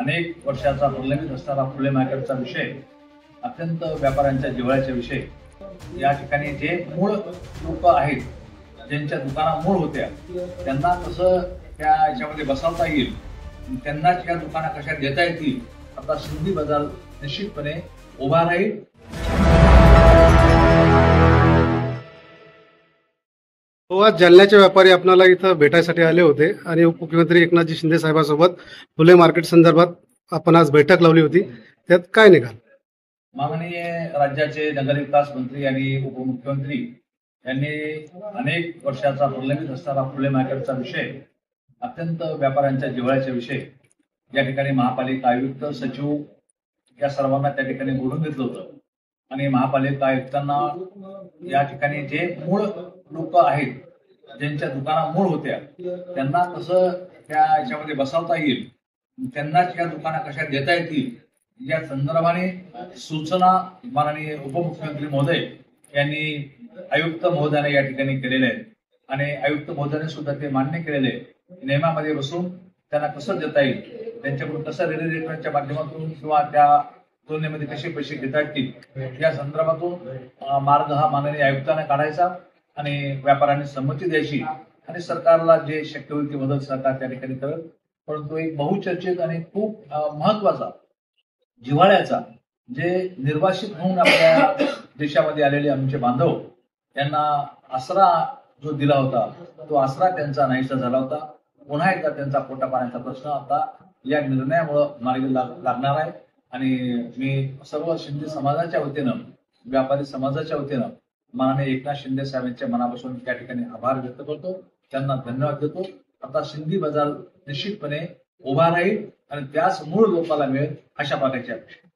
अनेक वर्षाचा प्रलंबित असणारा फुले मार्केटचा विषय अत्यंत व्यापाऱ्यांच्या जिव्हाळ्याचा विषय। या ठिकाणी जे मूळ लोक आहेत, ज्यांच्या दुकाना मूळ होत्या, त्यांना कसं त्या याच्यामध्ये बसवता येईल, त्यांनाच या दुकाना कशा देता येतील, आता सिंधी बाजार निश्चितपणे उभा राहील। आज जालन्याचे व्यापारी आपल्याला इथं भेटायसाठी आले होते आणि उपमुख्यमंत्री एकनाथजी शिंदे साहेबांसोबत फुले मार्केट संदर्भात आपण आज बैठक लावली होती। त्यात काय निघाल? माननीय राज्याचे नगरविकास मंत्री आणि उपमुख्यमंत्री यांनी अनेक वर्षाचा प्रलंबित असणारा फुले मार्केटचा विषय अत्यंत व्यापाऱ्यांच्या जिव्हाळ्याचा विषय। या ठिकाणी महापालिका आयुक्त, सचिव या सर्वांना त्या ठिकाणी बोलून घेतलं होतं आणि महापालिका आयुक्तांना या ठिकाणी जे मूळ लोक आहेत, ज्यांच्या दुकाना मूळ होत्या, त्यांना कसं त्या याच्यामध्ये बसवता येईल, त्यांनाच या दुकाना कशा देता येतील, या संदर्भाने सूचना माननीय उपमुख्यमंत्री महोदय यांनी आयुक्त महोदयाने या ठिकाणी केलेले आहेत आणि आयुक्त महोदयाने सुद्धा ते मान्य केलेले आहे। नियमामध्ये बसून त्यांना कसं देता येईल, त्यांच्याकडून कसं रेडिएटरच्या माध्यमातून किंवा त्या तुलनेमध्ये कसे पैसे घेता येतील, या संदर्भातून मार्ग हा माननीय आयुक्तांना काढायचा आणि व्यापाऱ्यांनी संमती द्यायची आणि सरकारला जे शक्य होईल ती मदत सरकार त्या ठिकाणी करेल। परंतु एक बहुचर्चित आणि खूप महत्वाचा, जिव्हाळ्याचा, जे निर्वासित होऊन आपल्या देशामध्ये आलेले आमचे बांधव, यांना आसरा जो दिला होता, तो आसरा त्यांचा नाहीसा झाला होता। पुन्हा एकदा त्यांचा पोटा पाण्याचा प्रश्न आता या निर्णयामुळे मार्गी लागणार आहे आणि मी सर्व शिंदे समाजाच्या वतीनं, व्यापारी समाजाच्या वतीनं माननीय एकनाथ शिंदे साहेबांच्या मनापासून त्या ठिकाणी आभार व्यक्त करतो, त्यांना धन्यवाद देतो। आता सिंधी बाजार निश्चितपणे उभा राहील आणि त्याच मूळ लोकांना मिळेल अशा प्रकारची अपेक्षा।